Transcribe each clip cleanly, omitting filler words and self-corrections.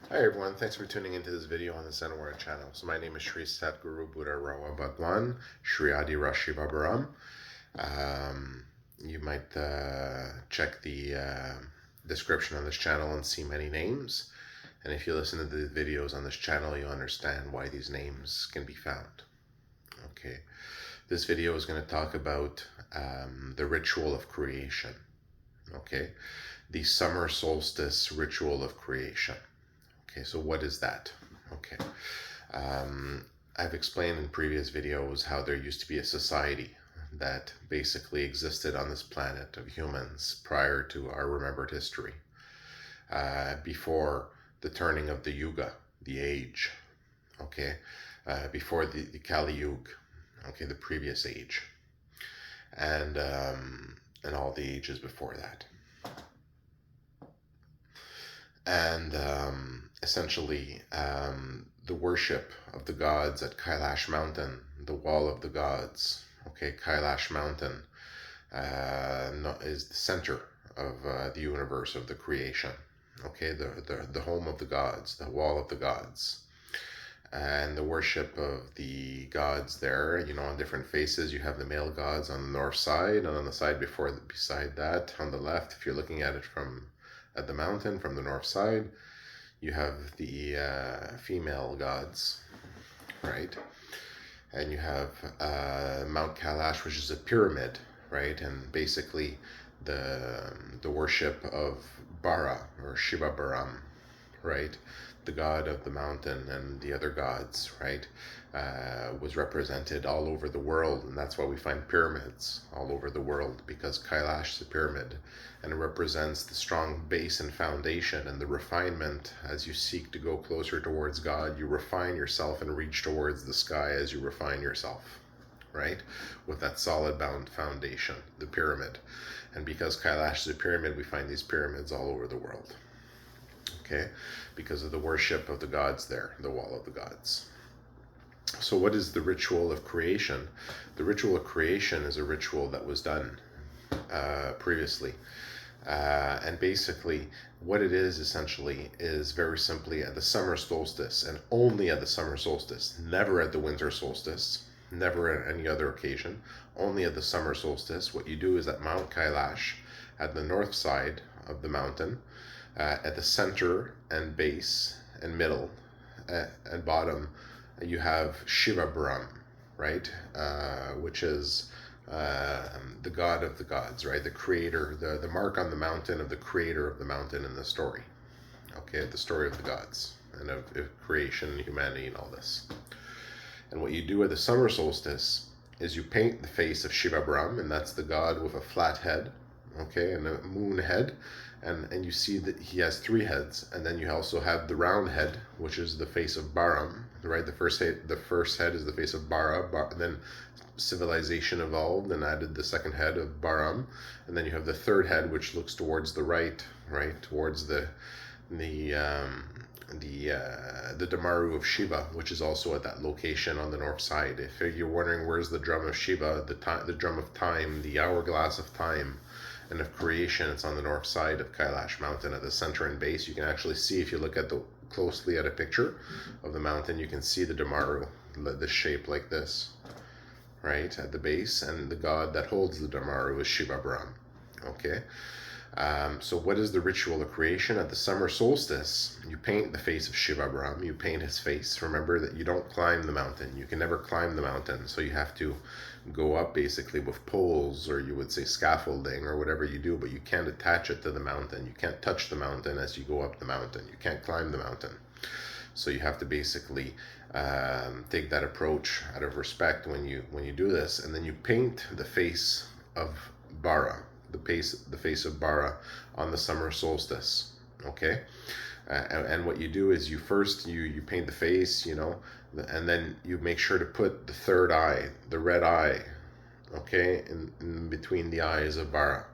Hi everyone, thanks for tuning into this video on the Zenwara channel. So my name is Sri Satguru Buddha Rawa Bhagwan, Sri Adi Rashi Babaram. You might check the description on this channel and see many names. And if you listen to the videos on this channel, you'll understand why these names can be found. Okay, this video is going to talk about the ritual of creation. Okay, the summer solstice ritual of creation. Okay, so what is that? Okay, I've explained in previous videos how there used to be a society that basically existed on this planet of humans prior to our remembered history, before the turning of the Yuga, the age, okay, before the Kali Yuga, okay, the previous age, and all the ages before that. And essentially the worship of the gods at Kailash Mountain, the wall of the gods. Okay, Kailash Mountain is the center of the universe, of the creation. Okay, the home of the gods, the wall of the gods. And the worship of the gods there, on different faces. You have the male gods on the north side, and on the side beside that, on the left, if you're looking at it at the mountain from the north side, you have the female gods, right? And you have Mount Kailash, which is a pyramid, right? And basically the worship of Bara or Shiva Baram, right? The god of the mountain and the other gods, right? Was represented all over the world, and that's why we find pyramids all over the world, because Kailash is a pyramid, and it represents the strong base and foundation and the refinement. As you seek to go closer towards God, you refine yourself and reach towards the sky as you refine yourself, right? With that solid bound foundation, the pyramid. And because Kailash is a pyramid, we find these pyramids all over the world, okay, because of the worship of the gods there, the wall of the gods. So what is the ritual of creation? The ritual of creation is a ritual that was done previously. And basically what it is essentially is very simply at the summer solstice, and only at the summer solstice, never at the winter solstice, never at any other occasion, only at the summer solstice. What you do is at Mount Kailash, at the north side of the mountain, at the center and base and middle and bottom, you have Shiva Brahm, right? Which is the god of the gods, right? The creator, the mark on the mountain of the creator of the mountain in the story. Okay, the story of the gods and of creation, humanity, and all this. And what you do at the summer solstice is you paint the face of Shiva Brahm, and that's the god with a flat head, okay, and a moon head. And you see that he has three heads, and then you also have the round head, which is the face of Baram, right? The first head is the face of and then civilization evolved and added the second head of Baram, and then you have the third head, which looks towards the right, towards the Damaru of Shiva, which is also at that location on the north side. If you're wondering where's the drum of Shiva, the drum of time, the hourglass of time and of creation, it's on the north side of Kailash Mountain at the center and base. You can actually see, if you look at closely at a picture of the mountain, you can see the Damaru, the shape like this, right, at the base, and the god that holds the Damaru is Shiva Brahm. Okay. So what is the ritual of creation? At the summer solstice, you paint the face of Shiva Brahm, you paint his face. Remember that you don't climb the mountain. You can never climb the mountain. So you have to go up basically with poles, or you would say scaffolding, or whatever you do, but you can't attach it to the mountain. You can't touch the mountain as you go up the mountain. You can't climb the mountain. So you have to basically take that approach out of respect when you do this, and then you paint the face of Bara, the face of Bara on the summer solstice. Okay, and what you do is you paint the face, and then you make sure to put the third eye, the red eye, okay, in between the eyes of Bara.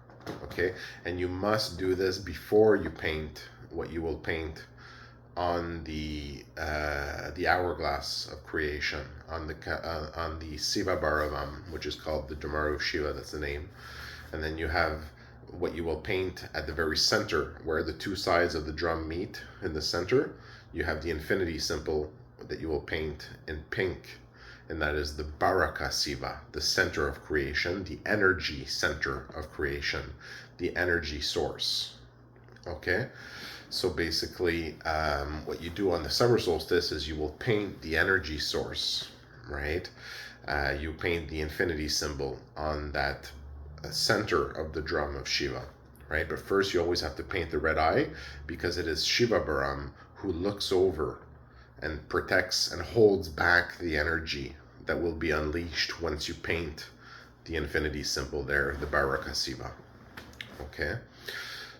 Okay, and you must do this before you paint what you will paint on the hourglass of creation, on the Siva Bharavam, which is called the Damaru of Shiva. That's the name. And then you have what you will paint at the very center, where the two sides of the drum meet in the center, you have the infinity symbol that you will paint in pink, and that is the Baraka Siva, the center of creation, the energy center of creation, the energy source. Okay, so basically, what you do on the summer solstice is you will paint the energy source, right? You paint the infinity symbol on that center of the drum of Shiva, right? But first, you always have to paint the red eye, because it is Shiva Baram who looks over and protects and holds back the energy that will be unleashed once you paint the infinity symbol there, the Baraka Siva. Okay,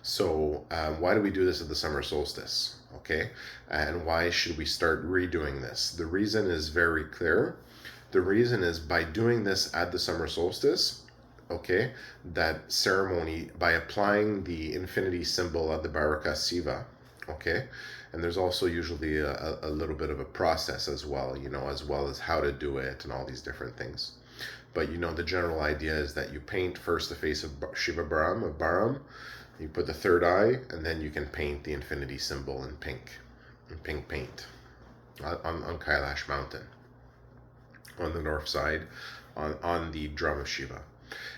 so why do we do this at the summer solstice? Okay, and why should we start redoing this? The reason is very clear. The reason is, by doing this at the summer solstice, okay, that ceremony, by applying the infinity symbol of the Baraka Siva, okay, and there's also usually a little bit of a process as well, as well as how to do it and all these different things. But the general idea is that you paint first the face of Shiva Baram, you put the third eye, and then you can paint the infinity symbol in pink paint on Kailash mountain, on the north side, on the drum of Shiva.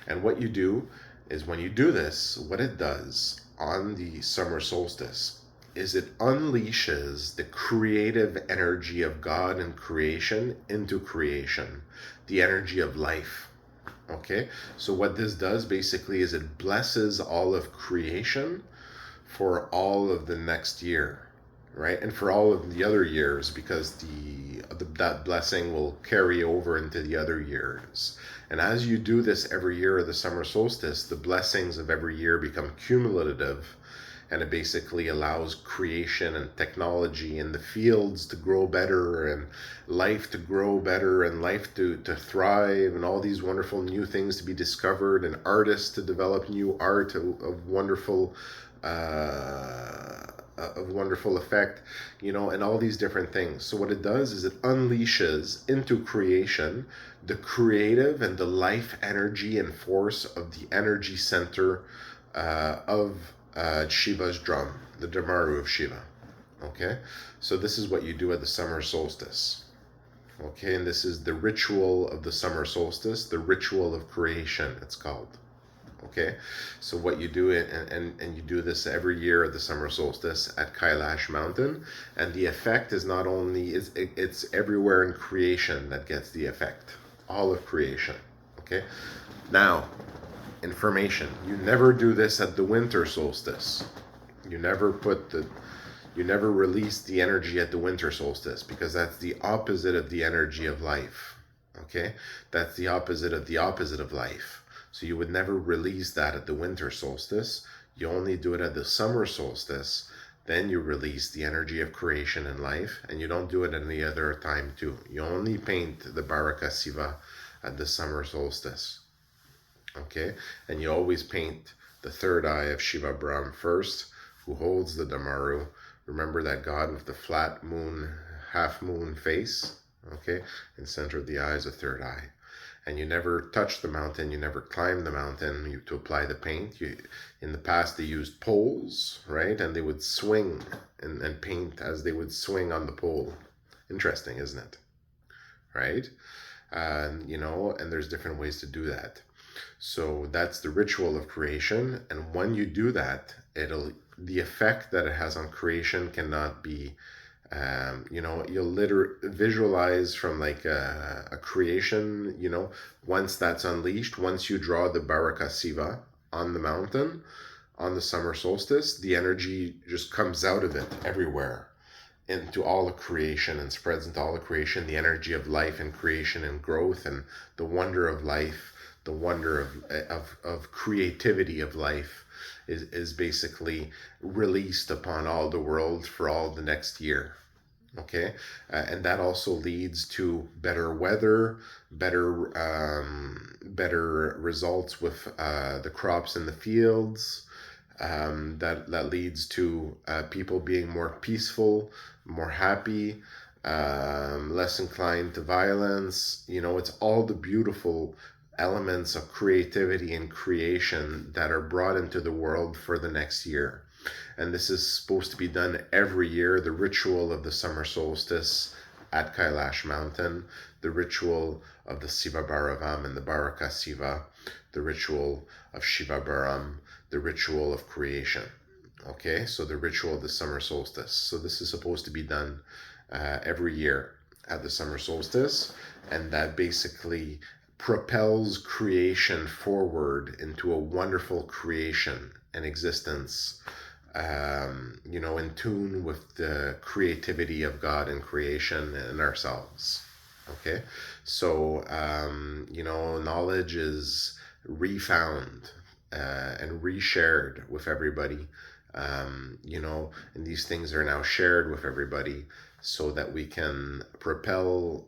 And what you do is, when you do this, what it does on the summer solstice is it unleashes the creative energy of God and creation into creation, the energy of life. Okay, so what this does basically is it blesses all of creation for all of the next year, right? And for all of the other years, because that blessing will carry over into the other years. And as you do this every year of the summer solstice, the blessings of every year become cumulative, and it basically allows creation and technology and the fields to grow better, and life to grow better, and life to thrive, and all these wonderful new things to be discovered, and artists to develop new art of wonderful effect, and all these different things. So what it does is it unleashes into creation the creative and the life energy and force of the energy center of Shiva's drum, the Damaru of Shiva. Okay, so this is what you do at the summer solstice. Okay, and this is the ritual of the summer solstice, the ritual of creation, it's called. Okay, so what you do, and you do this every year at the summer solstice at Kailash mountain, and the effect is not only, it's everywhere in creation that gets the effect, all of creation. Okay, now, information, you never do this at the winter solstice. You never release the energy at the winter solstice, because that's the opposite of the energy of life. Okay, that's the opposite of life. So you would never release that at the winter solstice. You only do it at the summer solstice. Then you release the energy of creation and life, and you don't do it any other time too. You only paint the Baraka Siva at the summer solstice. Okay, and you always paint the third eye of Shiva Brahm first, who holds the Damaru. Remember that god with the flat moon, half moon face. Okay, in the center of the eye is a third eye. And you never touch the mountain, you never climb the mountain to apply the paint. In the past, they used poles, right? And they would swing and paint as they would swing on the pole. Interesting, isn't it? Right? And there's different ways to do that. So that's the ritual of creation. And when you do that, the effect that it has on creation cannot be, you'll visualize from like a creation, once that's unleashed, once you draw the Baraka Siva on the mountain, on the summer solstice, the energy just comes out of it everywhere into all of creation and spreads into all of creation, the energy of life and creation and growth and the wonder of life, the wonder of creativity of life is basically released upon all the world for all the next year. Okay, and that also leads to better weather, better results with the crops in the fields. That leads to people being more peaceful, more happy, less inclined to violence. It's all the beautiful elements of creativity and creation that are brought into the world for the next year. And this is supposed to be done every year, the ritual of the summer solstice at Kailash mountain, the ritual of the Siva Bharavam and the Baraka Siva, the ritual of Shiva Bharam, the ritual of creation. Okay, so the ritual of the summer solstice. So this is supposed to be done every year at the summer solstice, and that basically propels creation forward into a wonderful creation and existence, in tune with the creativity of God and creation and ourselves. Okay, so knowledge is refound and reshared with everybody. And these things are now shared with everybody so that we can propel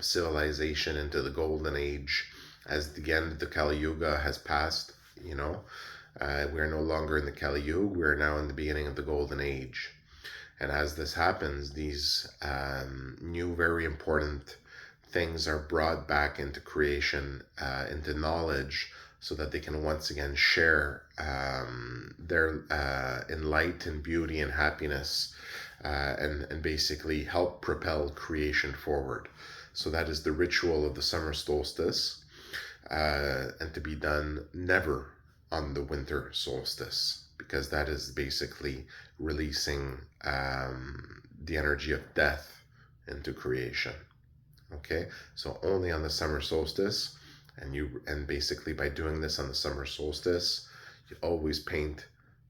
civilization into the golden age as the end of the Kali Yuga has passed. We're no longer in the Kali Yuga, we're now in the beginning of the golden age. And as this happens, these new, very important things are brought back into creation, into knowledge, so that they can once again share their in light and beauty and happiness, and basically help propel creation forward. So that is the ritual of the summer solstice, and to be done never on the winter solstice, because that is basically releasing the energy of death into creation. Okay, so only on the summer solstice, and basically by doing this on the summer solstice, you always paint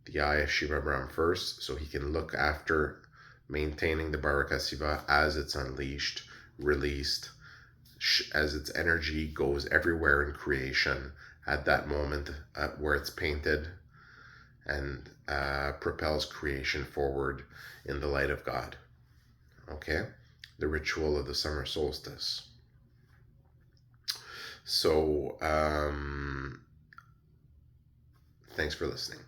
the eye of Shiva Brahm first, so he can look after maintaining the Baraka Siva as it's unleashed, released, as its energy goes everywhere in creation at that moment where it's painted, and propels creation forward in the light of God. Okay, the ritual of the summer solstice. So thanks for listening.